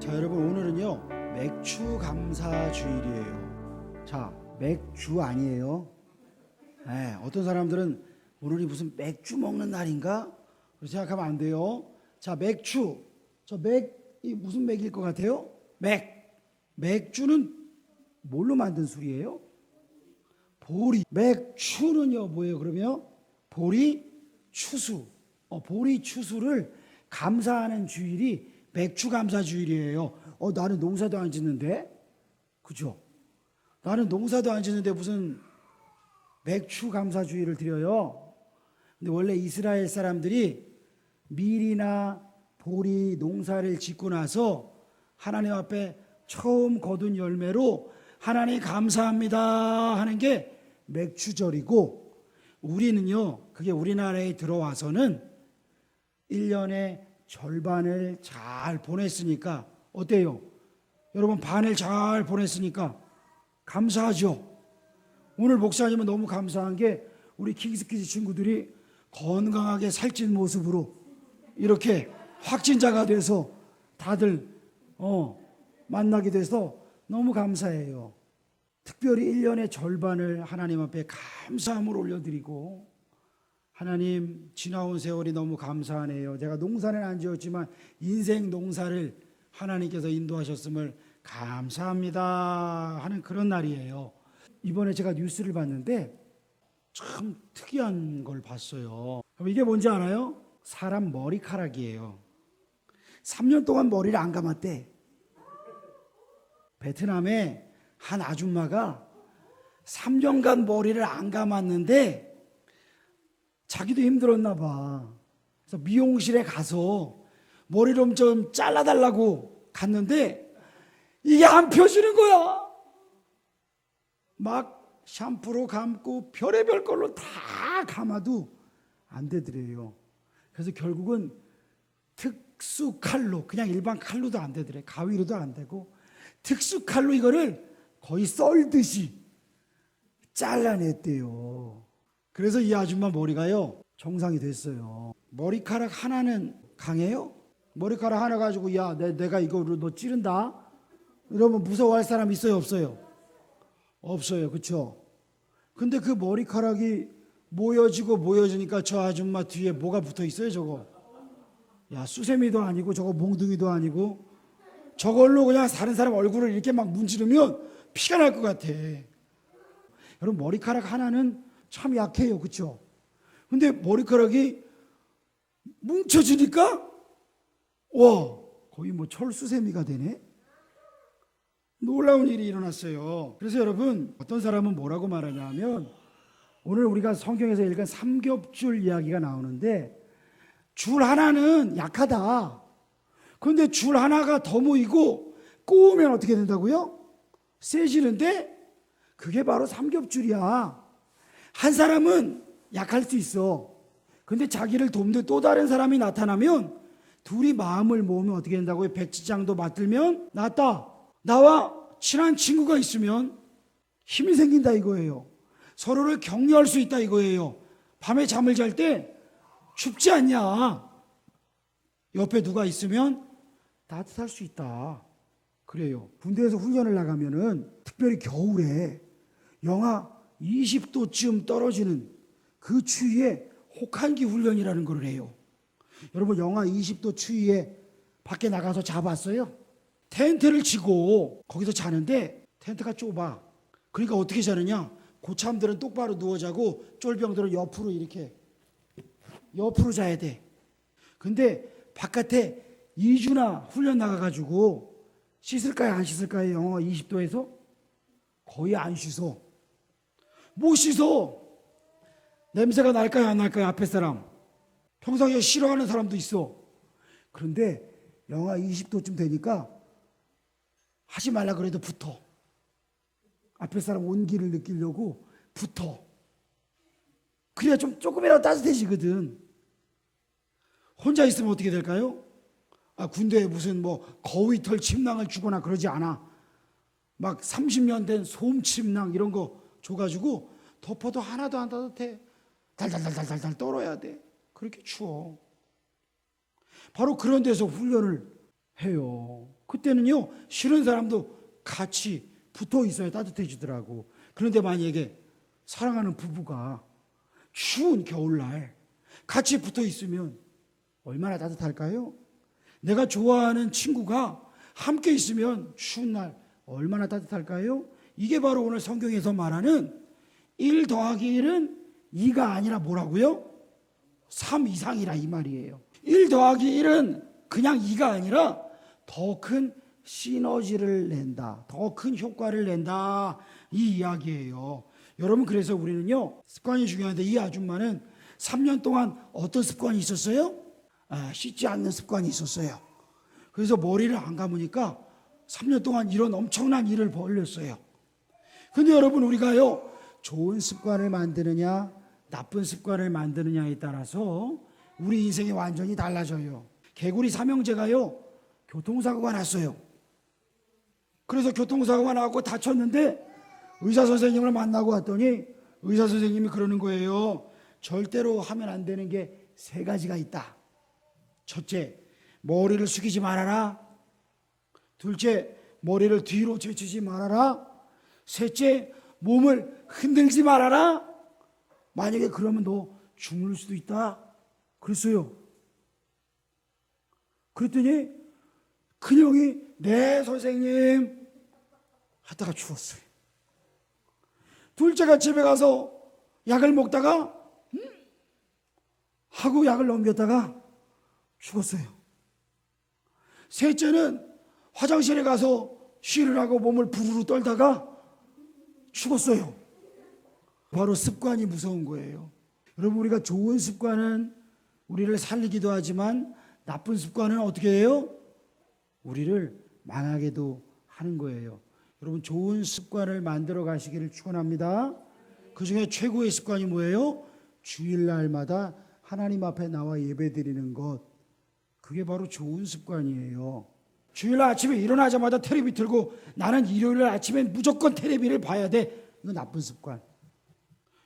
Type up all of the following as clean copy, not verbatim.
자, 여러분 오늘은요 맥주 감사 주일이에요. 자, 맥주 아니에요. 네, 어떤 사람들은 오늘이 무슨 맥주 먹는 날인가? 그렇게 생각하면 안 돼요. 자, 맥주. 저 맥이 무슨 맥일 것 같아요? 맥주는 뭘로 만든 술이에요? 보리. 맥주는요 뭐예요 그러면? 보리 추수. 보리 추수를 감사하는 주일이 맥주 감사 주일이에요. 나는 농사도 안 짓는데, 그죠? 나는 농사도 안 짓는데 무슨 맥주 감사 주일을 드려요? 근데 원래 이스라엘 사람들이 밀이나 보리 농사를 짓고 나서 하나님 앞에 처음 거둔 열매로 하나님 감사합니다 하는 게 맥주절이고, 우리는요 그게 우리나라에 들어와서는 1년의 절반을 잘 보냈으니까 어때요? 여러분 반을 잘 보냈으니까 감사하죠. 오늘 목사님은 너무 감사한 게 우리 킹스키즈 친구들이 건강하게 살찐 모습으로 이렇게 확진자가 돼서 다들 만나게 돼서 너무 감사해요. 특별히 1년의 절반을 하나님 앞에 감사함을 올려드리고, 하나님 지나온 세월이 너무 감사하네요. 제가 농사는 안 지었지만 인생 농사를 하나님께서 인도하셨음을 감사합니다 하는 그런 날이에요. 이번에 제가 뉴스를 봤는데 참 특이한 걸 봤어요. 이게 뭔지 알아요? 사람 머리카락이에요. 3년 동안 머리를 안 감았대. 베트남에 한 아줌마가 3년간 머리를 안 감았는데 자기도 힘들었나 봐. 그래서 미용실에 가서 머리를 좀 잘라달라고 갔는데 이게 안 펴지는 거야. 막 샴푸로 감고 별의별 걸로 다 감아도 안 되더래요. 그래서 결국은 특수 칼로, 그냥 일반 칼로도 안 되더래. 가위로도 안 되고 특수 칼로 이거를 거의 썰듯이 잘라냈대요. 그래서 이 아줌마 머리가요 정상이 됐어요. 머리카락 하나는 강해요? 머리카락 하나 가지고 야 내가 이거로 너 찌른다 이러면 무서워할 사람 있어요 없어요? 없어요, 그렇죠? 근데 그 머리카락이 모여지니까 저 아줌마 뒤에 뭐가 붙어 있어요 저거? 야, 수세미도 아니고 저거 몽둥이도 아니고 저걸로 그냥 다른 사람 얼굴을 이렇게 막 문지르면 피가 날 것 같아. 여러분 머리카락 하나는 참 약해요, 그렇죠? 근데 머리카락이 뭉쳐지니까 와, 거의 뭐 철수세미가 되네. 놀라운 일이 일어났어요. 그래서 여러분 어떤 사람은 뭐라고 말하냐면, 오늘 우리가 성경에서 읽은 삼겹줄 이야기가 나오는데 줄 하나는 약하다. 그런데 줄 하나가 더 모이고 꼬우면 어떻게 된다고요? 세지는데 그게 바로 삼겹줄이야. 한 사람은 약할 수 있어. 근데 자기를 돕는 또 다른 사람이 나타나면 둘이 마음을 모으면 어떻게 된다고요? 백지장도 맞들면 낫다. 나와 친한 친구가 있으면 힘이 생긴다 이거예요. 서로를 격려할 수 있다 이거예요. 밤에 잠을 잘 때 춥지 않냐? 옆에 누가 있으면 따뜻할 수 있다. 그래요. 군대에서 훈련을 나가면은 특별히 겨울에 영하 20도쯤 떨어지는 그 추위에 혹한기 훈련이라는 걸 해요. 여러분 영하 20도 추위에 밖에 나가서 자봤어요? 텐트를 치고 거기서 자는데 텐트가 좁아. 그러니까 어떻게 자느냐? 고참들은 똑바로 누워 자고 쫄병들은 옆으로 이렇게 옆으로 자야 돼. 근데 바깥에 2주나 훈련 나가가지고 씻을까요 안 씻을까요? 영하 20도에서? 거의 안 씻어. 못 씻어. 냄새가 날까요 안 날까요? 앞에 사람 평상시에 싫어하는 사람도 있어. 그런데 영하 20도쯤 되니까 하지 말라 그래도 붙어. 앞에 사람 온기를 느끼려고 붙어. 그래야 좀 조금이라도 따뜻해지거든. 혼자 있으면 어떻게 될까요? 군대에 무슨 뭐 거위털 침낭을 주거나 그러지 않아. 막 30년 된 솜 침낭 이런 거 줘가지고 덮어도 하나도 안 따뜻해. 달달달달달 떨어야 돼. 그렇게 추워. 바로 그런 데서 훈련을 해요. 그때는요, 싫은 사람도 같이 붙어 있어야 따뜻해지더라고. 그런데 만약에 사랑하는 부부가 추운 겨울날 같이 붙어 있으면 얼마나 따뜻할까요? 내가 좋아하는 친구가 함께 있으면 추운 날 얼마나 따뜻할까요? 이게 바로 오늘 성경에서 말하는 1 더하기 1은 2가 아니라 뭐라고요? 3 이상이라 이 말이에요. 1 더하기 1은 그냥 2가 아니라 더 큰 시너지를 낸다. 더 큰 효과를 낸다. 이 이야기예요. 여러분, 그래서 우리는요, 습관이 중요한데 이 아줌마는 3년 동안 어떤 습관이 있었어요? 씻지 않는 습관이 있었어요. 그래서 머리를 안 감으니까 3년 동안 이런 엄청난 일을 벌였어요. 근데 여러분, 우리가요, 좋은 습관을 만드느냐 나쁜 습관을 만드느냐에 따라서 우리 인생이 완전히 달라져요. 개구리 삼형제가요, 교통사고가 났어요. 그래서 교통사고가 나고 다쳤는데 의사 선생님을 만나고 왔더니 의사 선생님이 그러는 거예요. 절대로 하면 안 되는 게 3가지가 있다. 첫째, 머리를 숙이지 말아라. 둘째, 머리를 뒤로 제치지 말아라. 셋째, 몸을 흔들지 말아라. 만약에 그러면 너 죽을 수도 있다. 그랬어요. 그랬더니 큰형이 네 선생님 하다가 죽었어요. 둘째가 집에 가서 약을 먹다가 하고 약을 넘겼다가 죽었어요. 셋째는 화장실에 가서 쉬를 하고 몸을 부르르 떨다가 죽었어요. 바로 습관이 무서운 거예요. 여러분, 우리가 좋은 습관은 우리를 살리기도 하지만 나쁜 습관은 어떻게 해요? 우리를 망하게도 하는 거예요. 여러분, 좋은 습관을 만들어 가시기를 축원합니다. 그 중에 최고의 습관이 뭐예요? 주일날마다 하나님 앞에 나와 예배드리는 것. 그게 바로 좋은 습관이에요. 주일날 아침에 일어나자마자 텔레비 틀고 나는 일요일 아침엔 무조건 텔레비를 봐야 돼. 이건 나쁜 습관.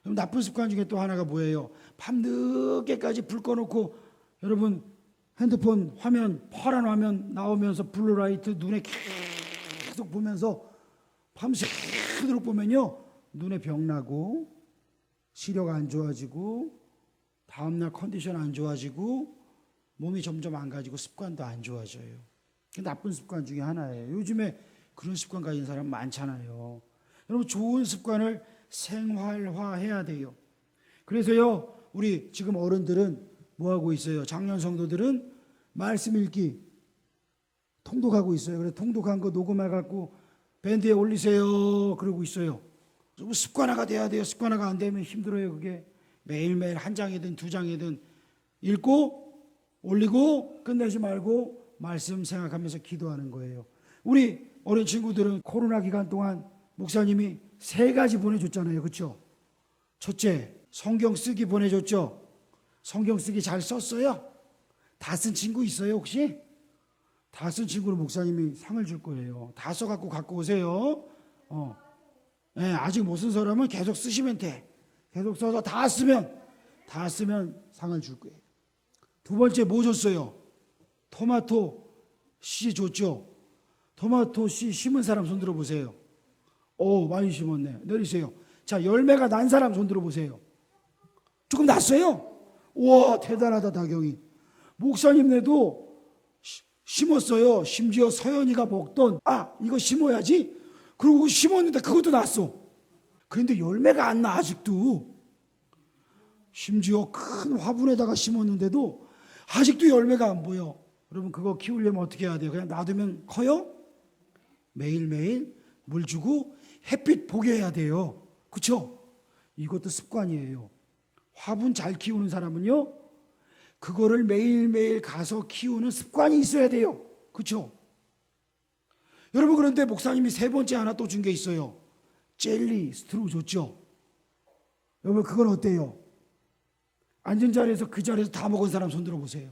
그럼 나쁜 습관 중에 또 하나가 뭐예요? 밤늦게까지 불 꺼놓고 여러분 핸드폰 화면, 파란 화면 나오면서 블루라이트 눈에 계속 보면서 밤새도록 보면요, 눈에 병 나고 시력 안 좋아지고 다음날 컨디션 안 좋아지고 몸이 점점 안 가지고 습관도 안 좋아져요. 나쁜 습관 중에 하나예요. 요즘에 그런 습관 가진 사람 많잖아요. 여러분, 좋은 습관을 생활화해야 돼요. 그래서요, 우리 지금 어른들은 뭐 하고 있어요? 작년 성도들은 말씀 읽기 통독하고 있어요. 그래서 통독한 거 녹음해갖고 밴드에 올리세요. 그러고 있어요. 습관화가 돼야 돼요. 습관화가 안 되면 힘들어요. 그게 매일매일 1장이든 2장이든 읽고 올리고 끝내지 말고 말씀 생각하면서 기도하는 거예요. 우리 어린 친구들은 코로나 기간 동안 목사님이 3가지 보내줬잖아요. 그렇죠? 첫째, 성경 쓰기 보내줬죠. 성경 쓰기 잘 썼어요? 다 쓴 친구 있어요 혹시? 다 쓴 친구는 목사님이 상을 줄 거예요. 다 써갖고 갖고 오세요. 네, 아직 못 쓴 사람은 계속 쓰시면 돼. 계속 써서 다 쓰면 상을 줄 거예요. 두 번째, 뭐 줬어요? 토마토 씨 줬죠. 토마토 씨 심은 사람 손 들어보세요. 오, 많이 심었네. 내리세요. 자, 열매가 난 사람 손 들어보세요. 조금 났어요? 우와, 대단하다. 다경이 목사님네도 심었어요. 심지어 서연이가 먹던 이거 심어야지. 그리고 심었는데 그것도 났어. 그런데 열매가 안 나. 아직도. 심지어 큰 화분에다가 심었는데도 아직도 열매가 안 보여. 여러분, 그거 키우려면 어떻게 해야 돼요? 그냥 놔두면 커요? 매일매일 물 주고 햇빛 보게 해야 돼요. 그렇죠? 이것도 습관이에요. 화분 잘 키우는 사람은요, 그거를 매일매일 가서 키우는 습관이 있어야 돼요. 그렇죠? 여러분, 그런데 목사님이 3번째 하나 또 준 게 있어요. 젤리 스트로 줬죠. 여러분, 그건 어때요? 앉은 자리에서 그 자리에서 다 먹은 사람 손 들어보세요.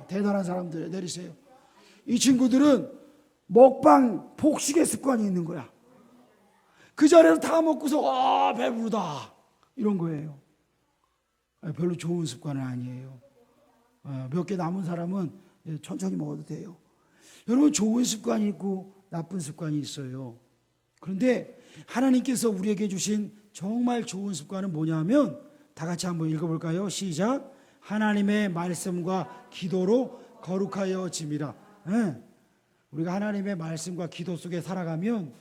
대단한 사람들 내리세요. 이 친구들은 먹방 폭식의 습관이 있는 거야. 그 자리에서 다 먹고서 배부르다 이런 거예요. 별로 좋은 습관은 아니에요. 몇 개 남은 사람은 천천히 먹어도 돼요. 여러분, 좋은 습관이 있고 나쁜 습관이 있어요. 그런데 하나님께서 우리에게 주신 정말 좋은 습관은 뭐냐면, 다 같이 한번 읽어볼까요? 시작. 하나님의 말씀과 기도로 거룩하여 짐이라. 네. 우리가 하나님의 말씀과 기도 속에 살아가면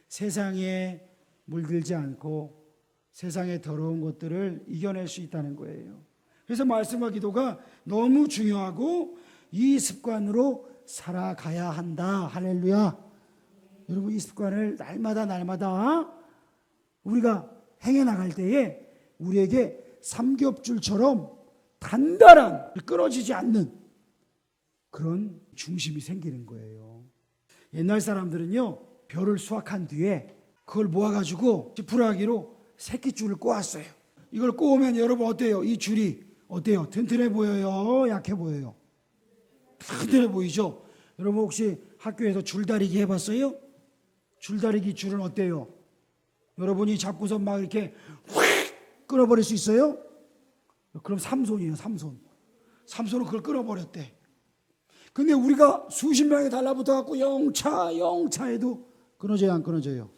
세상에 물들지 않고 세상의 더러운 것들을 이겨낼 수 있다는 거예요. 그래서 말씀과 기도가 너무 중요하고 이 습관으로 살아가야 한다. 할렐루야. 여러분, 이 습관을 날마다 우리가 행해 나갈 때에 우리에게 삼겹줄처럼 단단한, 끊어지지 않는 그런 중심이 생기는 거예요. 옛날 사람들은요, 벼를 수확한 뒤에 그걸 모아가지고 지푸라기로 새끼줄을 꼬았어요. 이걸 꼬으면 여러분 어때요? 이 줄이 어때요? 튼튼해 보여요? 약해 보여요? 튼튼해 보이죠? 여러분 혹시 학교에서 줄다리기 해봤어요? 줄다리기 줄은 어때요? 여러분이 잡고서 막 이렇게 확 끊어버릴 수 있어요? 그럼 삼손이에요. 삼손은 그걸 끊어버렸대. 근데 우리가 수십 명이 달라붙어 갖고 영차 해도 끊어져요, 안 끊어져요?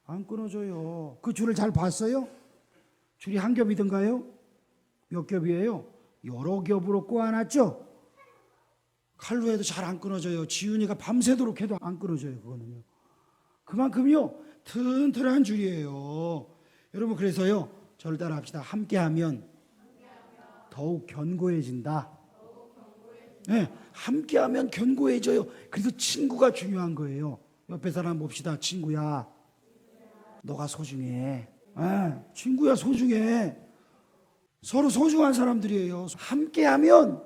안 끊어져요. 그 줄을 잘 봤어요? 줄이 한 겹이던가요? 몇 겹이에요? 여러 겹으로 꼬아놨죠? 칼로 해도 잘 안 끊어져요. 지훈이가 밤새도록 해도 안 끊어져요. 그거는요. 그만큼요 튼튼한 줄이에요. 여러분, 그래서요, 저를 따라 합시다. 함께하면 더욱 견고해진다. 네, 함께하면 견고해져요. 그래서 친구가 중요한 거예요. 옆에 사람 봅시다. 친구야, 너가 소중해. 네, 친구야, 소중해. 서로 소중한 사람들이에요. 함께하면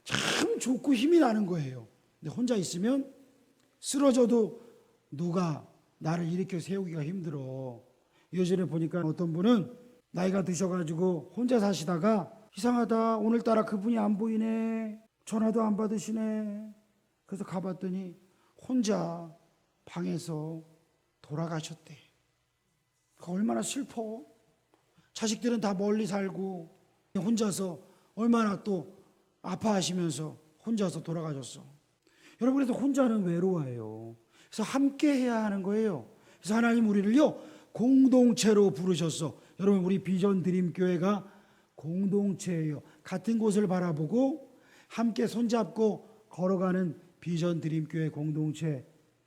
참 좋고 힘이 나는 거예요. 근데 혼자 있으면 쓰러져도 누가 나를 일으켜 세우기가 힘들어. 예전에 보니까 어떤 분은 나이가 드셔가지고 혼자 사시다가 이상하다, 오늘따라 그분이 안 보이네, 전화도 안 받으시네. 그래서 가봤더니 혼자 방에서 돌아가셨대. 그 얼마나 슬퍼. 자식들은 다 멀리 살고 혼자서 얼마나 또 아파하시면서 혼자서 돌아가셨어. 여러분, 그래서 혼자는 외로워요. 그래서 함께 해야 하는 거예요. 그래서 하나님 우리를요 공동체로 부르셨어. 여러분, 우리 비전 드림 교회가 공동체예요. 같은 곳을 바라보고 함께 손잡고 걸어가는 비전 드림 교회 공동체,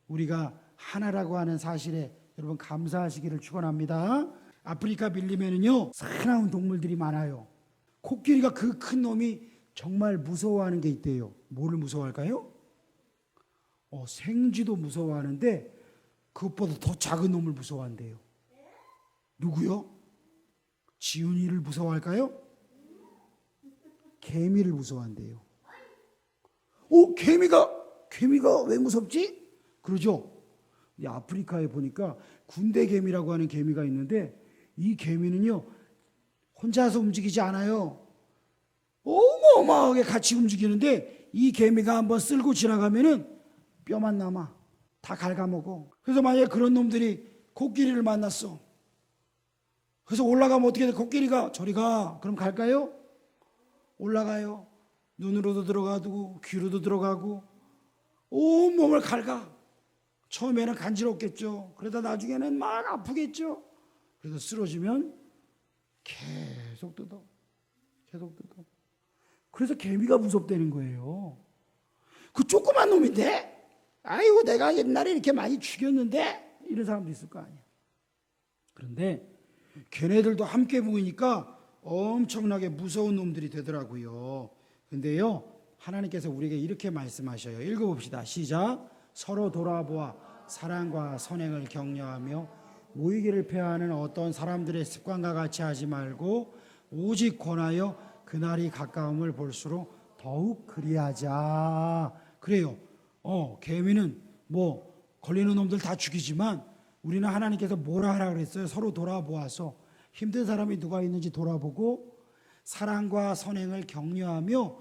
우리가 하나라고 하는 사실에 여러분 감사하시기를 축원합니다. 아프리카 밀림에는요 사나운 동물들이 많아요. 코끼리가 그 큰 놈이 정말 무서워하는 게 있대요. 뭐를 무서워할까요? 생쥐도 무서워하는데 그것보다 더 작은 놈을 무서워한대요. 누구요? 지훈이를 무서워할까요? 개미를 무서워한대요. 개미가 왜 무섭지? 그러죠? 아프리카에 보니까 군대 개미라고 하는 개미가 있는데 이 개미는요 혼자서 움직이지 않아요. 어마어마하게 같이 움직이는데 이 개미가 한번 쓸고 지나가면은 뼈만 남아. 다 갉아먹어. 그래서 만약에 그런 놈들이 코끼리를 만났어. 그래서 올라가면 어떻게 돼? 코끼리가 저리 가. 그럼 갈까요? 올라가요. 눈으로도 들어가고 귀로도 들어가고 온몸을 갉아. 처음에는 간지럽겠죠. 그러다 나중에는 막 아프겠죠. 그래서 쓰러지면 계속 뜯어. 그래서 개미가 무섭다는 거예요. 그 조그만 놈인데 아이고 내가 옛날에 이렇게 많이 죽였는데 이런 사람도 있을 거 아니야. 그런데 걔네들도 함께 모이니까 엄청나게 무서운 놈들이 되더라고요. 근데요 하나님께서 우리에게 이렇게 말씀하셔요. 읽어봅시다. 시작. 서로 돌아보아 사랑과 선행을 격려하며 모이기를 폐하는 어떤 사람들의 습관과 같이 하지 말고 오직 권하여 그날이 가까움을 볼수록 더욱 그리하자. 그래요. 개미는 뭐 걸리는 놈들 다 죽이지만 우리는 하나님께서 뭐라 하라 그랬어요? 서로 돌아보아서 힘든 사람이 누가 있는지 돌아보고 사랑과 선행을 격려하며,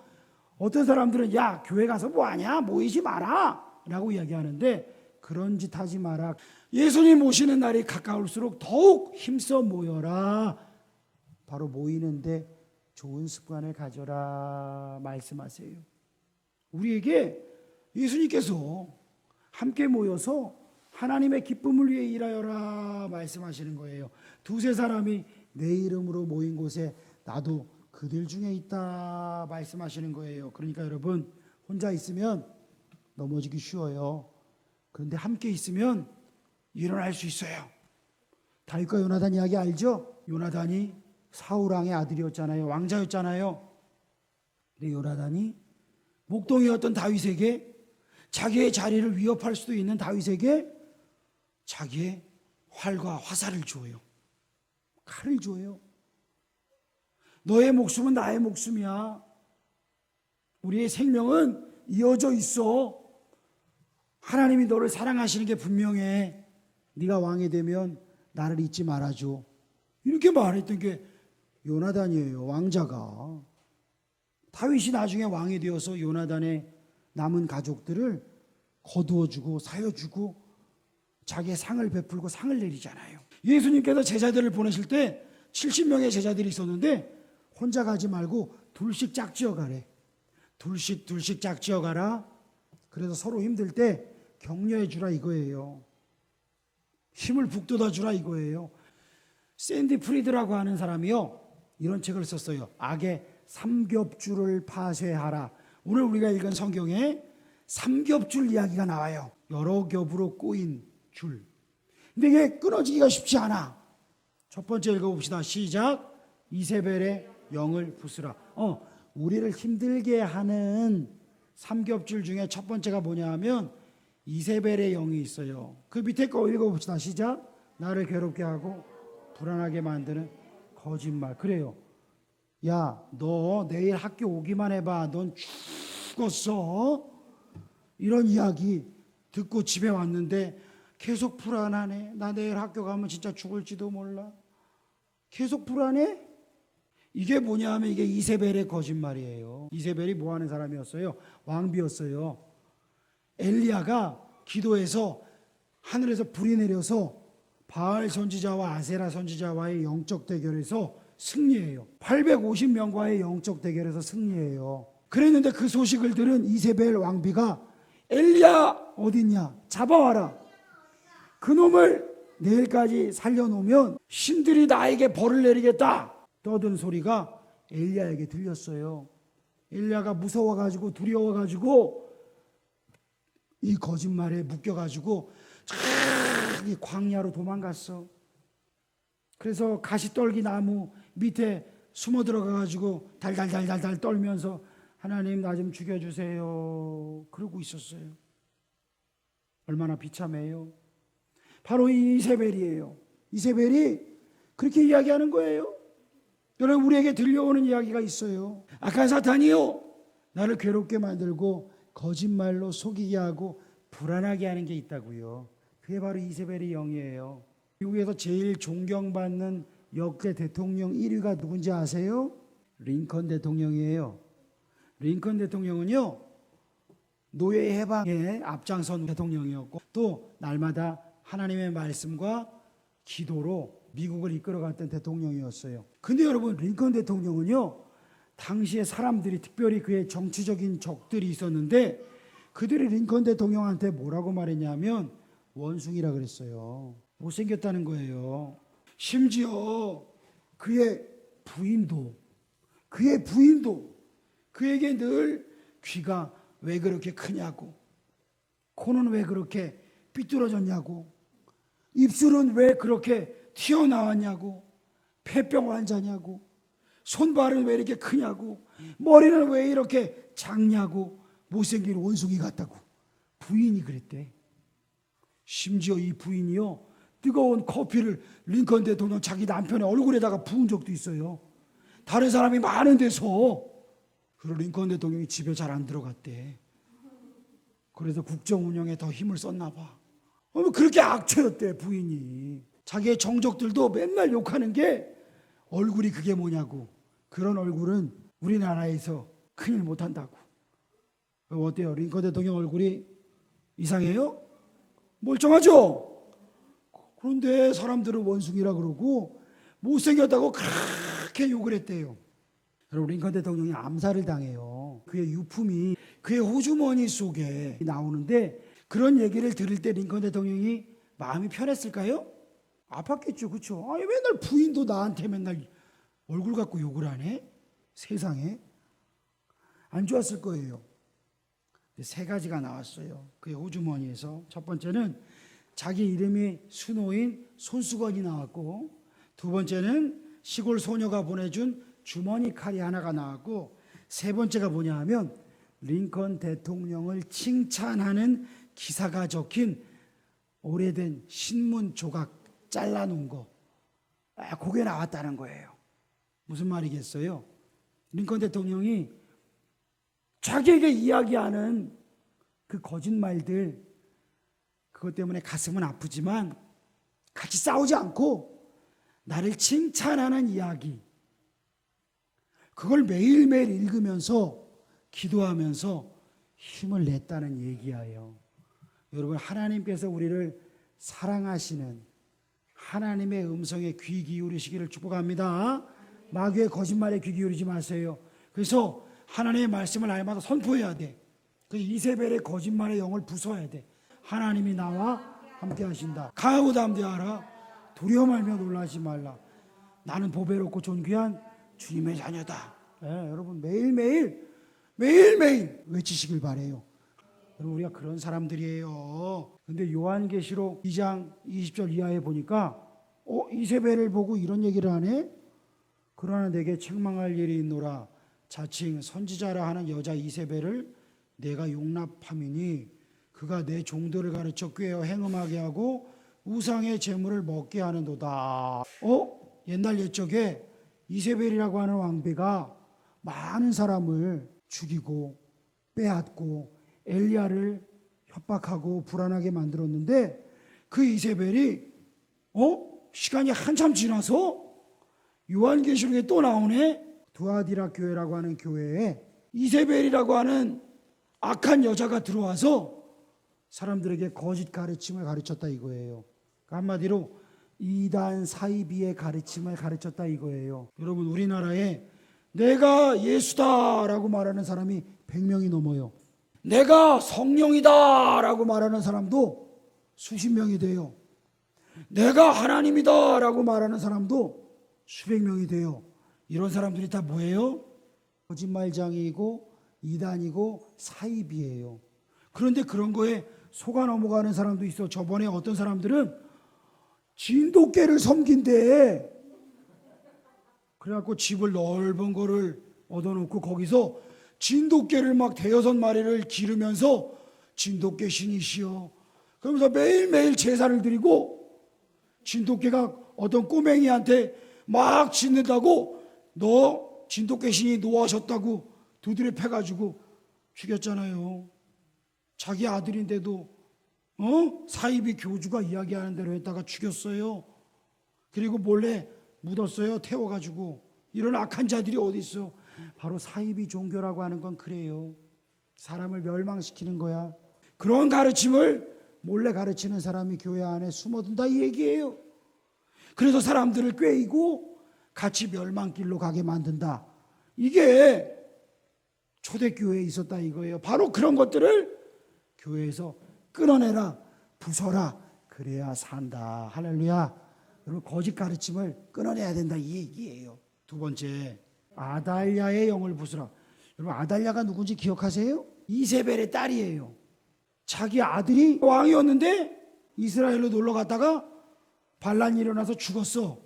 어떤 사람들은 야 교회 가서 뭐하냐 모이지 마라 라고 이야기하는데 그런 짓 하지 마라. 예수님 오시는 날이 가까울수록 더욱 힘써 모여라. 바로 모이는데 좋은 습관을 가져라 말씀하세요. 우리에게 예수님께서 함께 모여서 하나님의 기쁨을 위해 일하여라 말씀하시는 거예요. 두세 사람이 내 이름으로 모인 곳에 나도 그들 중에 있다 말씀하시는 거예요. 그러니까 여러분, 혼자 있으면 넘어지기 쉬워요. 그런데 함께 있으면 일어날 수 있어요. 다윗과 요나단 이야기 알죠? 요나단이 사울 왕의 아들이었잖아요. 왕자였잖아요. 근데 요나단이 목동이었던 다윗에게, 자기의 자리를 위협할 수도 있는 다윗에게 자기의 활과 화살을 주어요. 칼을 줘요. 너의 목숨은 나의 목숨이야. 우리의 생명은 이어져 있어. 하나님이 너를 사랑하시는 게 분명해. 네가 왕이 되면 나를 잊지 말아줘. 이렇게 말했던 게 요나단이에요. 왕자가. 다윗이 나중에 왕이 되어서 요나단의 남은 가족들을 거두어주고 사여주고 자기의 상을 베풀고 상을 내리잖아요. 예수님께서 제자들을 보내실 때 70명의 제자들이 있었는데 혼자 가지 말고 둘씩 짝지어 가래. 둘씩 짝지어 가라. 그래서 서로 힘들 때 격려해 주라 이거예요. 힘을 북돋아 주라 이거예요. 샌디 프리드라고 하는 사람이요, 이런 책을 썼어요. 악의 삼겹줄을 파쇄하라. 오늘 우리가 읽은 성경에 삼겹줄 이야기가 나와요. 여러 겹으로 꼬인 줄. 근데 이게 끊어지기가 쉽지 않아. 첫 번째 읽어봅시다. 시작. 이세벨의 영을 부수라. 우리를 힘들게 하는 삼겹줄 중에 첫 번째가 뭐냐 하면 이세벨의 영이 있어요. 그 밑에 거 읽어봅시다. 시작. 나를 괴롭게 하고 불안하게 만드는 거짓말. 그래요. 야, 너 내일 학교 오기만 해봐. 넌 죽었어. 이런 이야기 듣고 집에 왔는데 계속 불안하네. 나 내일 학교 가면 진짜 죽을지도 몰라. 계속 불안해? 이게 뭐냐 하면 이게 이세벨의 거짓말이에요. 이세벨이 뭐 하는 사람이었어요? 왕비였어요. 엘리야가 기도해서 하늘에서 불이 내려서 바알 선지자와 아세라 선지자와의 영적 대결에서 승리해요. 850명과의 영적 대결에서 승리해요. 그랬는데 그 소식을 들은 이세벨 왕비가 엘리야 어딨냐? 잡아와라. 그놈을 내일까지 살려놓으면 신들이 나에게 벌을 내리겠다. 떠든 소리가 엘리야에게 들렸어요. 엘리야가 무서워가지고 두려워가지고 이 거짓말에 묶여가지고 이 광야로 도망갔어. 그래서 가시떨기 나무 밑에 숨어 들어가가지고 달달달달달 떨면서 하나님 나 좀 죽여주세요. 그러고 있었어요. 얼마나 비참해요. 바로 이 이세벨이에요. 이세벨이 그렇게 이야기하는 거예요. 여러분, 우리에게 들려오는 이야기가 있어요. 악한 사탄이요, 나를 괴롭게 만들고 거짓말로 속이게 하고 불안하게 하는 게 있다고요. 그게 바로 이세벨의 영이에요. 미국에서 제일 존경받는 역대 대통령 1위가 누군지 아세요? 링컨 대통령이에요. 링컨 대통령은요, 노예 해방에 앞장선 대통령이었고 또 날마다 하나님의 말씀과 기도로 미국을 이끌어갔던 대통령이었어요. 근데 여러분, 링컨 대통령은요, 당시에 사람들이, 특별히 그의 정치적인 적들이 있었는데 그들이 링컨 대통령한테 뭐라고 말했냐면 원숭이라 그랬어요. 못생겼다는 거예요. 심지어 그의 부인도 그에게 늘 귀가 왜 그렇게 크냐고, 코는 왜 그렇게 삐뚤어졌냐고, 입술은 왜 그렇게 튀어나왔냐고, 폐병 환자냐고, 손발은 왜 이렇게 크냐고, 머리는 왜 이렇게 작냐고, 못생긴 원숭이 같다고 부인이 그랬대. 심지어 이 부인이요, 뜨거운 커피를 링컨 대통령 자기 남편의 얼굴에다가 부은 적도 있어요. 다른 사람이 많은 데서. 그리고 링컨 대통령이 집에 잘 안 들어갔대. 그래서 국정 운영에 더 힘을 썼나 봐. 그렇게 악취였대 부인이. 자기의 정적들도 맨날 욕하는 게 얼굴이 그게 뭐냐고. 그런 얼굴은 우리나라에서 큰일 못한다고. 어때요? 링컨 대통령 얼굴이 이상해요? 멀쩡하죠? 그런데 사람들은 원숭이라 그러고 못생겼다고 그렇게 욕을 했대요. 여러분, 링컨 대통령이 암살을 당해요. 있잖아요. 그의 유품이 그의 호주머니 속에 나오는데 그런 얘기를 들을 때 링컨 대통령이 마음이 편했을까요? 아팠겠죠. 그렇죠? 아니 맨날 부인도 나한테 맨날 얼굴 갖고 욕을 하네. 세상에. 안 좋았을 거예요. 세 가지가 나왔어요. 그의 호주머니에서. 첫 번째는 자기 이름이 수노인 손수건이 나왔고, 두 번째는 시골 소녀가 보내준 주머니 칼이 하나가 나왔고, 세 번째가 뭐냐 하면 링컨 대통령을 칭찬하는 기사가 적힌 오래된 신문 조각 잘라놓은 거, 그게 나왔다는 거예요. 무슨 말이겠어요? 링컨 대통령이 자기에게 이야기하는 그 거짓말들, 그것 때문에 가슴은 아프지만 같이 싸우지 않고 나를 칭찬하는 이야기, 그걸 매일매일 읽으면서 기도하면서 힘을 냈다는 얘기예요. 여러분, 하나님께서 우리를 사랑하시는 하나님의 음성에 귀 기울이시기를 축복합니다. 마귀의 거짓말에 귀 기울이지 마세요. 그래서 하나님의 말씀을 날마다 선포해야 돼. 그 이세벨의 거짓말의 영을 부숴야 돼. 하나님이 나와 함께 하신다. 강하고 담대하라. 두려워 말며 놀라지 말라. 나는 보배롭고 존귀한 주님의 자녀다. 여러분 매일매일 외치시길 바래요. 여러분, 우리가 그런 사람들이에요. 근데 요한계시록 2장 20절 이하에 보니까 이세벨을 보고 이런 얘기를 하네. 그러나 내게 책망할 일이 있노라. 자칭 선지자라 하는 여자 이세벨을 내가 용납함이니 그가 내 종들을 가르쳐 꾀어 행음하게 하고 우상의 재물을 먹게 하는도다. 옛날 옛적에 이세벨이라고 하는 왕비가 많은 사람을 죽이고 빼앗고 엘리야를 협박하고 불안하게 만들었는데, 그 이세벨이 시간이 한참 지나서 요한계시록에 또 나오네. 두아디라 교회라고 하는 교회에 이세벨이라고 하는 악한 여자가 들어와서 사람들에게 거짓 가르침을 가르쳤다 이거예요. 한마디로 이단 사이비의 가르침을 가르쳤다 이거예요. 여러분, 우리나라에 내가 예수다라고 말하는 사람이 100명이 넘어요. 내가 성령이다라고 말하는 사람도 수십 명이 돼요. 내가 하나님이다라고 말하는 사람도 수백 명이 돼요. 이런 사람들이 다 뭐예요? 거짓말장이고 이단이고 사이비예요. 그런데 그런 거에 속아 넘어가는 사람도 있어. 저번에 어떤 사람들은 진돗개를 섬긴대. 그래갖고 집을 넓은 거를 얻어놓고 거기서 진돗개를 막 5-6마리를 기르면서 진돗개 신이시여 그러면서 매일매일 제사를 드리고, 진돗개가 어떤 꼬맹이한테 막 짖는다고 너 진돗개 신이 노하셨다고 두드려 패가지고 죽였잖아요. 자기 아들인데도 사이비 교주가 이야기하는 대로 했다가 죽였어요. 그리고 몰래 묻었어요. 태워가지고. 이런 악한 자들이 어디 있어? 바로 사이비 종교라고 하는 건 그래요. 사람을 멸망시키는 거야. 그런 가르침을 몰래 가르치는 사람이 교회 안에 숨어든다 이 얘기예요. 그래서 사람들을 꾀이고 같이 멸망길로 가게 만든다. 이게 초대교회에 있었다 이거예요. 바로 그런 것들을 교회에서 끊어내라, 부숴라. 그래야 산다. 할렐루야. 여러분, 거짓 가르침을 끊어내야 된다 이 얘기예요. 두 번째, 아달랴의 영을 부수라. 여러분, 아달랴가 누군지 기억하세요? 이세벨의 딸이에요. 자기 아들이 왕이었는데 이스라엘로 놀러 갔다가 반란이 일어나서 죽었어.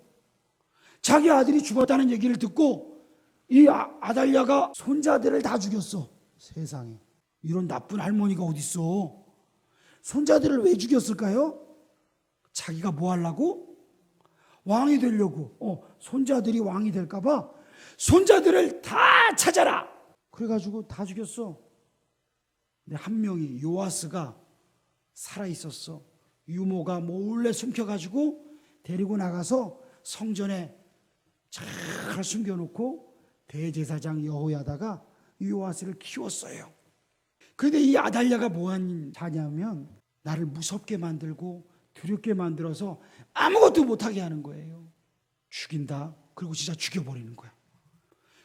자기 아들이 죽었다는 얘기를 듣고 이 아달랴가 손자들을 다 죽였어. 세상에, 이런 나쁜 할머니가 어딨어. 손자들을 왜 죽였을까요? 자기가 뭐 하려고? 왕이 되려고. 손자들이 왕이 될까봐 손자들을 다 찾아라. 그래가지고 다 죽였어. 근데 한 명이, 요아스가 살아있었어. 유모가 몰래 숨겨가지고 데리고 나가서 성전에 잘 숨겨놓고 대제사장 여호야다가 요아스를 키웠어요. 그런데 이 아달랴가 뭐한 자냐면 나를 무섭게 만들고 두렵게 만들어서 아무것도 못하게 하는 거예요. 죽인다. 그리고 진짜 죽여버리는 거야.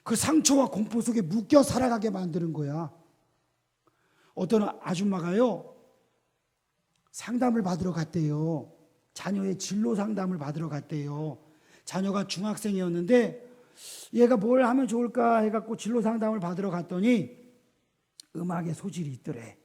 그 상처와 공포 속에 묶여 살아가게 만드는 거야. 어떤 아줌마가요, 상담을 받으러 갔대요. 자녀의 진로 상담을 받으러 갔대요. 자녀가 중학생이었는데 얘가 뭘 하면 좋을까 해갖고 진로 상담을 받으러 갔더니 음악에 소질이 있더래.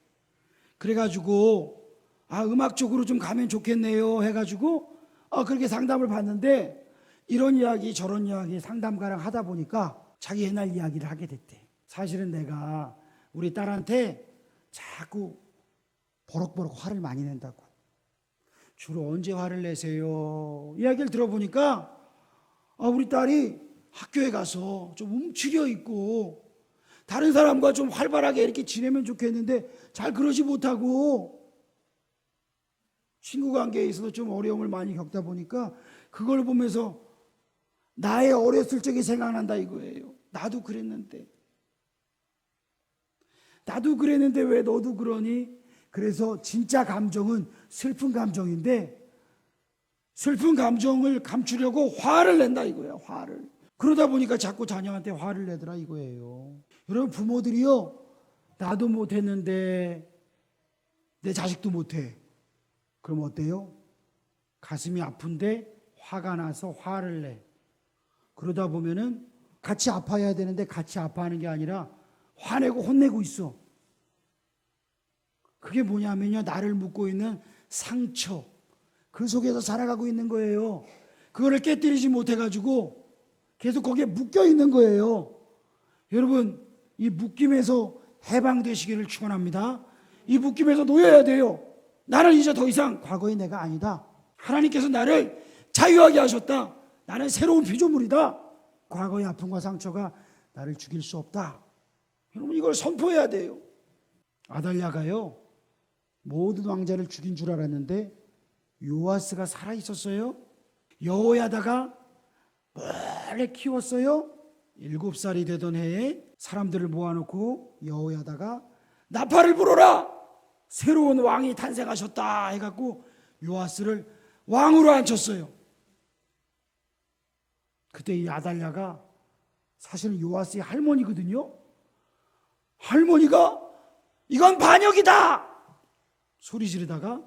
그래가지고 음악 쪽으로 좀 가면 좋겠네요 해가지고 그렇게 상담을 받는데 이런 이야기 저런 이야기 상담가랑 하다 보니까 자기 옛날 이야기를 하게 됐대. 사실은 내가 우리 딸한테 자꾸 버럭버럭 화를 많이 낸다고. 주로 언제 화를 내세요? 이야기를 들어보니까 우리 딸이 학교에 가서 좀 움츠려 있고 다른 사람과 좀 활발하게 이렇게 지내면 좋겠는데 잘 그러지 못하고 친구 관계에 있어서 좀 어려움을 많이 겪다 보니까 그걸 보면서 나의 어렸을 적이 생각난다 이거예요. 나도 그랬는데 왜 너도 그러니? 그래서 진짜 감정은 슬픈 감정인데 슬픈 감정을 감추려고 화를 낸다 이거야. 화를. 그러다 보니까 자꾸 자녀한테 화를 내더라 이거예요. 여러분 부모들이요, 나도 못했는데 내 자식도 못해. 그럼 어때요? 가슴이 아픈데 화가 나서 화를 내. 그러다 보면은 같이 아파야 되는데 같이 아파하는 게 아니라 화내고 혼내고 있어. 그게 뭐냐면요, 나를 묶고 있는 상처, 그 속에서 살아가고 있는 거예요. 그거를 깨뜨리지 못해가지고 계속 거기에 묶여 있는 거예요. 여러분, 이 묶임에서 해방되시기를 축원합니다. 이 묶임에서 놓여야 돼요. 나는 이제 더 이상 과거의 내가 아니다. 하나님께서 나를 자유하게 하셨다. 나는 새로운 피조물이다. 과거의 아픔과 상처가 나를 죽일 수 없다. 여러분, 이걸 선포해야 돼요. 아달랴가요, 모든 왕자를 죽인 줄 알았는데 요아스가 살아있었어요. 여호야다가 몰래 키웠어요. 7살이 되던 해에 사람들을 모아놓고 여호야다가 나팔을 불어라, 새로운 왕이 탄생하셨다 해갖고 요아스를 왕으로 앉혔어요. 그때 이 아달랴가 사실은 요아스의 할머니거든요. 할머니가 이건 반역이다 소리 지르다가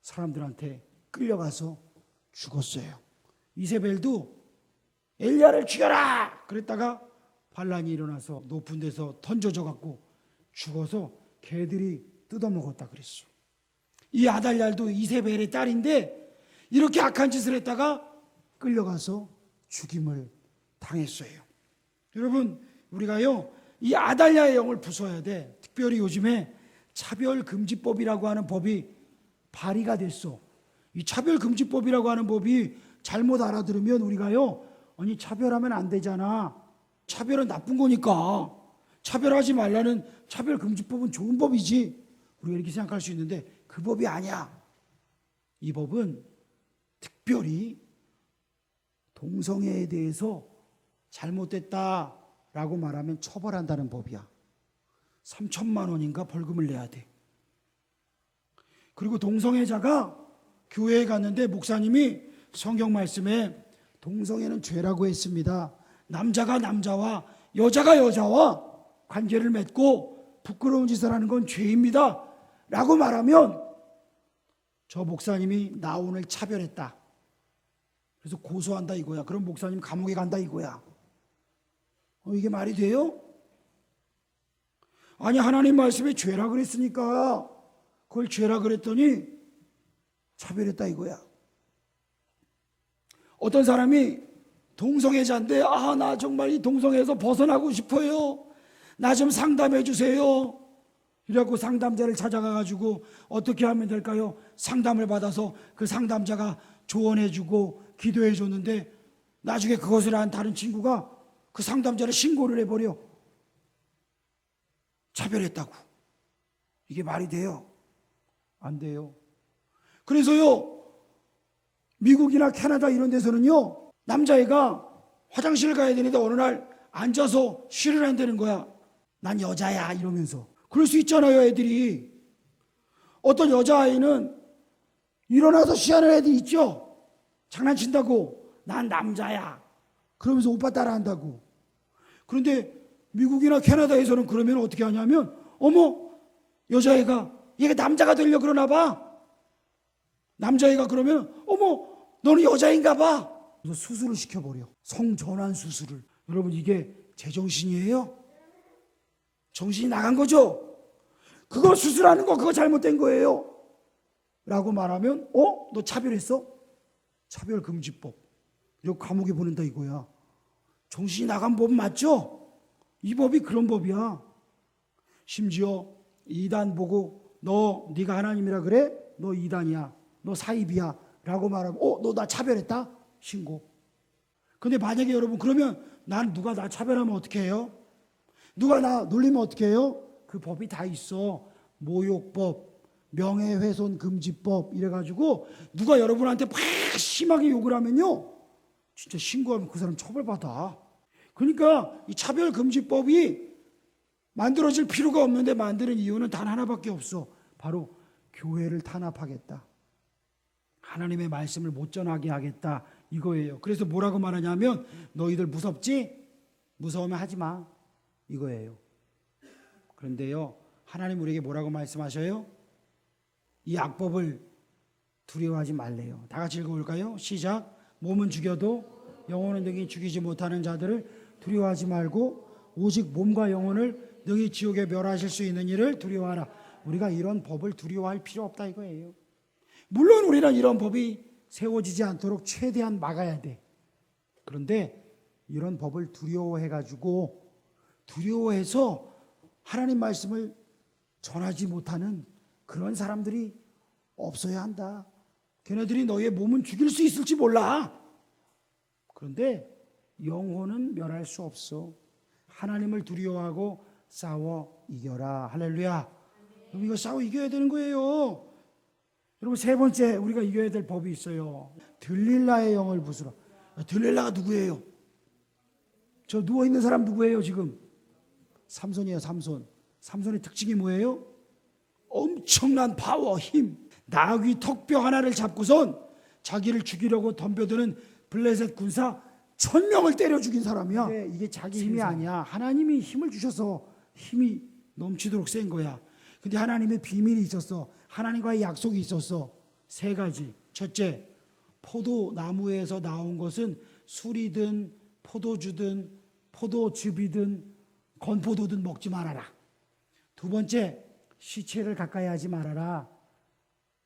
사람들한테 끌려가서 죽었어요. 이세벨도 엘리야를 죽여라 그랬다가 반란이 일어나서 높은 데서 던져져 갖고 죽어서 개들이 뜯어먹었다 그랬어. 이 아달랴도 이세벨의 딸인데 이렇게 악한 짓을 했다가 끌려가서 죽임을 당했어요. 여러분, 우리가요, 이 아달랴의 영을 부숴야 돼. 특별히 요즘에 차별금지법이라고 하는 법이 발의가 됐어. 이 차별금지법이라고 하는 법이 잘못 알아들으면 우리가요, 아니 차별하면 안 되잖아, 차별은 나쁜 거니까 차별하지 말라는 차별금지법은 좋은 법이지, 우리가 이렇게 생각할 수 있는데 그 법이 아니야. 이 법은 특별히 동성애에 대해서 잘못됐다라고 말하면 처벌한다는 법이야. 3천만 원인가 벌금을 내야 돼. 그리고 동성애자가 교회에 갔는데 목사님이 성경 말씀에 동성애는 죄라고 했습니다. 남자가 남자와 여자가 여자와 관계를 맺고 부끄러운 짓을 하는 건 죄입니다 라고 말하면 저 목사님이 나 오늘 차별했다, 그래서 고소한다 이거야. 그럼 목사님 감옥에 간다 이거야. 이게 말이 돼요? 아니, 하나님 말씀에 죄라 그랬으니까 그걸 죄라 그랬더니 차별했다 이거야. 어떤 사람이 동성애자인데 나 정말 이 동성애에서 벗어나고 싶어요, 나 좀 상담해 주세요 이라고 상담자를 찾아가가지고 어떻게 하면 될까요? 상담을 받아서 그 상담자가 조언해 주고 기도해 줬는데 나중에 그것을 안 다른 친구가 그 상담자를 신고를 해버려. 차별했다고. 이게 말이 돼요? 안 돼요. 그래서요, 미국이나 캐나다 이런 데서는요, 남자애가 화장실 가야 되는데 어느 날 앉아서 쉬를 한다는 거야. 난 여자야 이러면서. 그럴 수 있잖아요, 애들이. 어떤 여자아이는 일어나서 쉬하는 애들 있죠. 장난친다고 난 남자야 그러면서 오빠 따라한다고. 그런데 미국이나 캐나다에서는 그러면 어떻게 하냐면, 어머, 여자애가 얘가 남자가 되려고 그러나 봐. 남자애가 그러면, 어머, 너는 여자인가 봐. 그래서 수술을 시켜버려. 성전환 수술을. 여러분, 이게 제정신이에요? 정신이 나간 거죠? 그거 수술하는 거 그거 잘못된 거예요 라고 말하면, 너 차별했어? 차별금지법. 이거 감옥에 보낸다 이거야. 정신이 나간 법 맞죠? 이 법이 그런 법이야. 심지어 이단 보고 네가 하나님이라 그래? 너 이단이야, 너 사입이야 라고 말하면, 너 나 차별했다? 신고. 근데 만약에 여러분, 그러면 누가 나 차별하면 어떻게 해요? 누가 나 놀리면 어떻게 해요? 그 법이 다 있어. 모욕법, 명예훼손금지법 이래가지고 누가 여러분한테 막 심하게 욕을 하면요, 진짜 신고하면 그 사람 처벌받아. 그러니까 이 차별금지법이 만들어질 필요가 없는데 만드는 이유는 단 하나밖에 없어. 바로 교회를 탄압하겠다, 하나님의 말씀을 못 전하게 하겠다, 이거예요. 그래서 뭐라고 말하냐면, 너희들 무섭지? 무서우면 하지 마, 이거예요. 그런데요, 하나님 우리에게 뭐라고 말씀하셔요? 이 악법을 두려워하지 말래요. 다 같이 읽어볼까요? 시작. 몸은 죽여도 영혼은 능히 죽이지 못하는 자들을 두려워하지 말고 오직 몸과 영혼을 능히 지옥에 멸하실 수 있는 이를 두려워하라. 우리가 이런 법을 두려워할 필요 없다 이거예요. 물론 우리는 이런 법이 세워지지 않도록 최대한 막아야 돼. 그런데 이런 법을 두려워해서 하나님 말씀을 전하지 못하는 그런 사람들이 없어야 한다. 걔네들이 너의 몸은 죽일 수 있을지 몰라. 그런데 영혼은 멸할 수 없어. 하나님을 두려워하고 싸워 이겨라. 할렐루야. 여러분, 이거 싸워 이겨야 되는 거예요. 여러분, 세 번째 우리가 이겨야 될 법이 있어요. 들릴라의 영을 부수라. 들릴라가 누구예요? 저 누워있는 사람 누구예요 지금? 삼손이에요. 삼손의 특징이 뭐예요? 엄청난 파워, 힘. 나귀 턱뼈 하나를 잡고선 자기를 죽이려고 덤벼드는 블레셋 군사 1000명을 때려 죽인 사람이야. 근데 이게 자기 힘이 아니야. 하나님이 힘을 주셔서 힘이 넘치도록 센 거야. 근데 하나님의 비밀이 있었어. 하나님과의 약속이 있었어. 세 가지. 첫째, 포도나무에서 나온 것은 술이든 포도주든 포도즙이든 건포도든 먹지 말아라. 두 번째, 시체를 가까이 하지 말아라.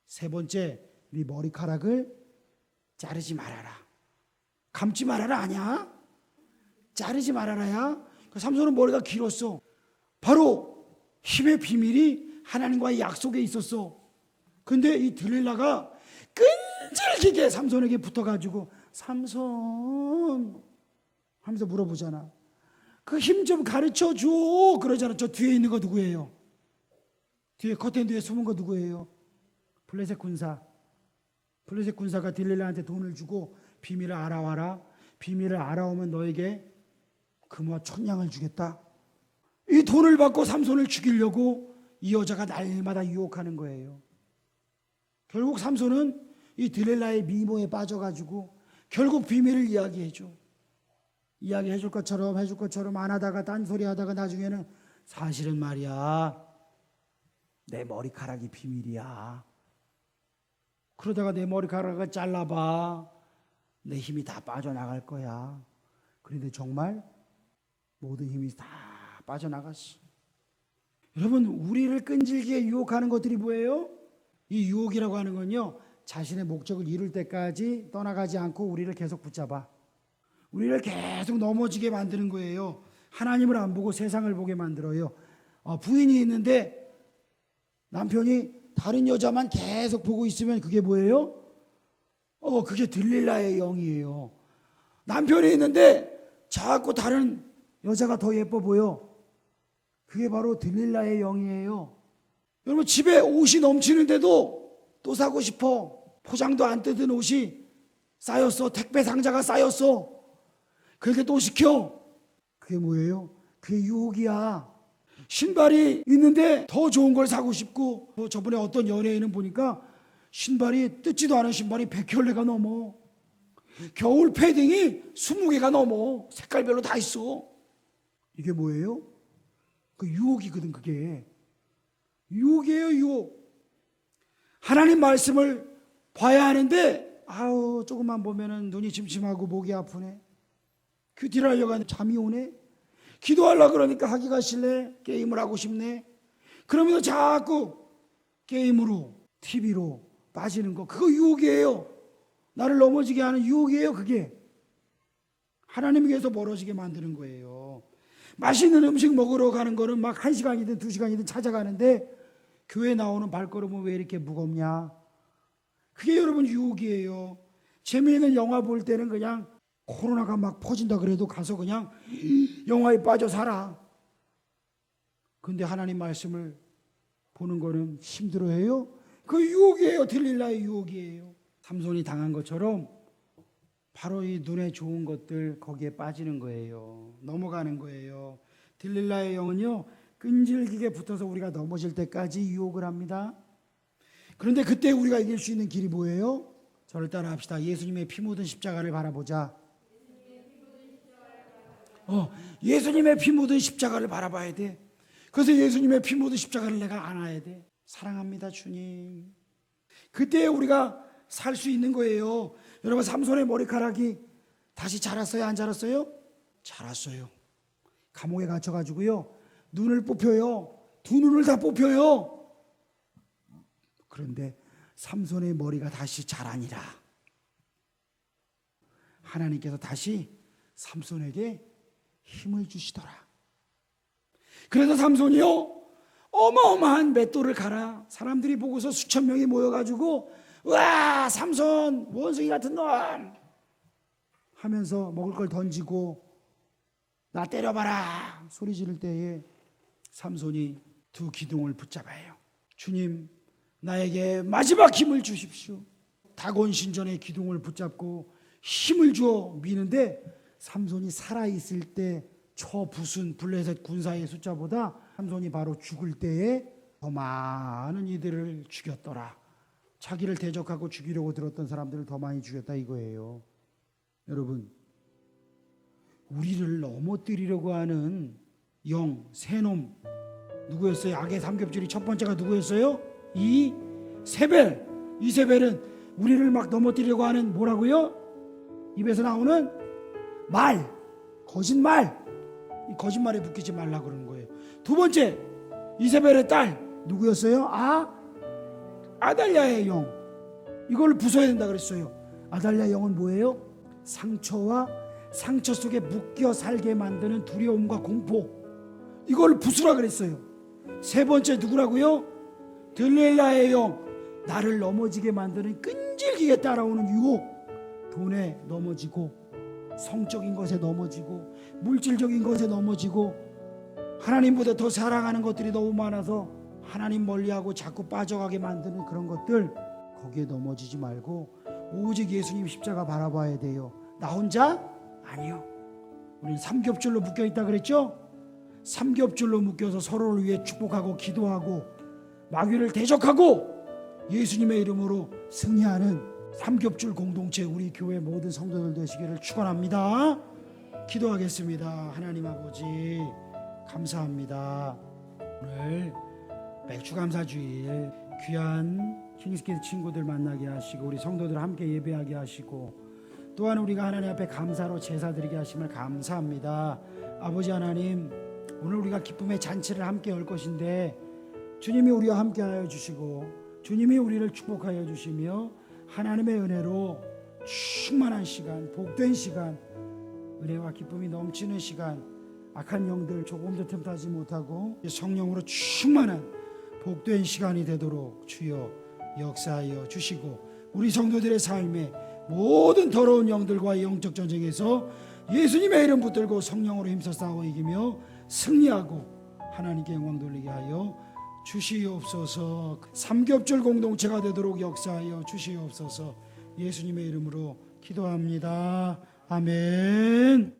세 번째, 네 머리카락을 자르지 말아라. 감지 말아라 아니야? 자르지 말아라야. 삼손은 머리가 길었어. 바로 힘의 비밀이 하나님과의 약속에 있었어. 근데 이 들릴라가 끈질기게 삼손에게 붙어가지고, 삼손 하면서 물어보잖아. 그 힘 좀 가르쳐줘 그러잖아. 저 뒤에 있는 거 누구예요? 뒤에 커튼 뒤에 숨은 거 누구예요? 블레셋 군사. 블레셋 군사가 들릴라한테 돈을 주고 비밀을 알아와라. 비밀을 알아오면 너에게 금화 1000양을 주겠다. 이 돈을 받고 삼손을 죽이려고 이 여자가 날마다 유혹하는 거예요. 결국 삼손은 이 들릴라의 미모에 빠져가지고 결국 비밀을 이야기해줘. 이야기해줄 것처럼 해줄 것처럼 안 하다가 딴소리 하다가 나중에는 사실은 말이야, 내 머리카락이 비밀이야. 그러다가 내 머리카락을 잘라봐. 내 힘이 다 빠져나갈 거야. 그런데 정말 모든 힘이 다 빠져나갔어. 여러분, 우리를 끈질기게 유혹하는 것들이 뭐예요? 이 유혹이라고 하는 건요, 자신의 목적을 이룰 때까지 떠나가지 않고 우리를 계속 붙잡아. 우리를 계속 넘어지게 만드는 거예요. 하나님을 안 보고 세상을 보게 만들어요. 부인이 있는데 남편이 다른 여자만 계속 보고 있으면 그게 뭐예요? 그게 들릴라의 영이에요. 남편이 있는데 자꾸 다른 여자가 더 예뻐 보여. 그게 바로 들릴라의 영이에요. 여러분, 집에 옷이 넘치는데도 또 사고 싶어. 포장도 안 뜯은 옷이 쌓였어. 택배 상자가 쌓였어. 그렇게 또 시켜. 그게 뭐예요? 그게 유혹이야. 신발이 있는데 더 좋은 걸 사고 싶고, 저번에 어떤 연예인은 보니까 신발이, 뜯지도 않은 신발이 100켤레가 넘어. 겨울 패딩이 20개가 넘어. 색깔별로 다 있어. 이게 뭐예요? 그 유혹이거든. 그게 유혹이에요. 유혹. 하나님 말씀을 봐야 하는데 조금만 보면은 눈이 침침하고 목이 아프네. 큐티를 하려고 하는데 잠이 오네. 기도하려고 그러니까 하기가 싫네. 게임을 하고 싶네. 그러면서 자꾸 게임으로 TV로 빠지는 거, 그거 유혹이에요. 나를 넘어지게 하는 유혹이에요. 그게 하나님께서 멀어지게 만드는 거예요. 맛있는 음식 먹으러 가는 거는 막 1시간이든 2시간이든 찾아가는데 교회 나오는 발걸음은 왜 이렇게 무겁냐? 그게 여러분 유혹이에요. 재미있는 영화 볼 때는 그냥 코로나가 막 퍼진다 그래도 가서 그냥 영화에 빠져 살아. 근데 하나님 말씀을 보는 거는 힘들어해요. 그 유혹이에요. 들릴라의 유혹이에요. 삼손이 당한 것처럼 바로 이 눈에 좋은 것들 거기에 빠지는 거예요. 넘어가는 거예요. 들릴라의 영은요, 끈질기게 붙어서 우리가 넘어질 때까지 유혹을 합니다. 그런데 그때 우리가 이길 수 있는 길이 뭐예요? 저를 따라 합시다. 예수님의 피 묻은 십자가를 바라보자. 예수님의 피 묻은 십자가를 바라봐야 돼. 그래서 예수님의 피 묻은 십자가를 내가 안아야 돼. 사랑합니다, 주님. 그때 우리가 살 수 있는 거예요. 여러분, 삼손의 머리카락이 다시 자랐어요? 안 자랐어요? 자랐어요. 감옥에 갇혀가지고요, 눈을 뽑혀요. 두 눈을 다 뽑혀요. 그런데 삼손의 머리가 다시 자라니라. 하나님께서 다시 삼손에게 힘을 주시더라. 그래서 삼손이요, 어마어마한 맷돌을 갈아 사람들이 보고서 수천 명이 모여가지고 와, 삼손 원숭이 같은 놈 하면서 먹을 걸 던지고 나 때려봐라 소리 지를 때에 삼손이 두 기둥을 붙잡아요. 주님, 나에게 마지막 힘을 주십시오. 다곤 신전의 기둥을 붙잡고 힘을 주어 미는데 삼손이 살아있을 때 저 부순 블레셋 군사의 숫자보다 삼손이 바로 죽을 때에 더 많은 이들을 죽였더라. 자기를 대적하고 죽이려고 들었던 사람들을 더 많이 죽였다 이거예요. 여러분, 우리를 넘어뜨리려고 하는 영, 새놈 누구였어요? 악의 삼겹줄이 첫 번째가 누구였어요? 이세벨. 이세벨은 우리를 막 넘어뜨리려고 하는 뭐라고요? 입에서 나오는 말, 거짓말. 이 거짓말에 묶이지 말라 그러는 거예요. 두 번째, 이세벨의 딸 누구였어요? 아달랴의 영. 이걸 부숴야 된다 그랬어요. 아달랴 영은 뭐예요? 상처와 상처 속에 묶여 살게 만드는 두려움과 공포. 이걸 부수라 그랬어요. 세 번째 누구라고요? 들릴라의 영. 나를 넘어지게 만드는 끈질기게 따라오는 유혹. 돈에 넘어지고, 성적인 것에 넘어지고, 물질적인 것에 넘어지고, 하나님보다 더 사랑하는 것들이 너무 많아서 하나님 멀리하고 자꾸 빠져가게 만드는 그런 것들, 거기에 넘어지지 말고 오직 예수님 십자가 바라봐야 돼요. 나 혼자? 아니요. 우리는 삼겹줄로 묶여있다 그랬죠? 삼겹줄로 묶여서 서로를 위해 축복하고 기도하고 마귀를 대적하고 예수님의 이름으로 승리하는 삼겹줄 공동체, 우리 교회 모든 성도들 되시기를 축원합니다. 기도하겠습니다. 하나님 아버지, 감사합니다. 오늘 맥주감사주일 귀한 킹스키드 친구들 만나게 하시고 우리 성도들 함께 예배하게 하시고 또한 우리가 하나님 앞에 감사로 제사 드리게 하심을 감사합니다. 아버지 하나님, 오늘 우리가 기쁨의 잔치를 함께 열 것인데 주님이 우리와 함께 하여 주시고 주님이 우리를 축복하여 주시며 하나님의 은혜로 충만한 시간, 복된 시간, 은혜와 기쁨이 넘치는 시간, 악한 영들 조금도 틈타지 못하고 성령으로 충만한 복된 시간이 되도록 주여 역사하여 주시고 우리 성도들의 삶에 모든 더러운 영들과의 영적 전쟁에서 예수님의 이름 붙들고 성령으로 힘써 싸워 이기며 승리하고 하나님께 영광 돌리게 하여 주시옵소서. 삼겹줄 공동체가 되도록 역사하여 주시옵소서. 예수님의 이름으로 기도합니다. 아멘.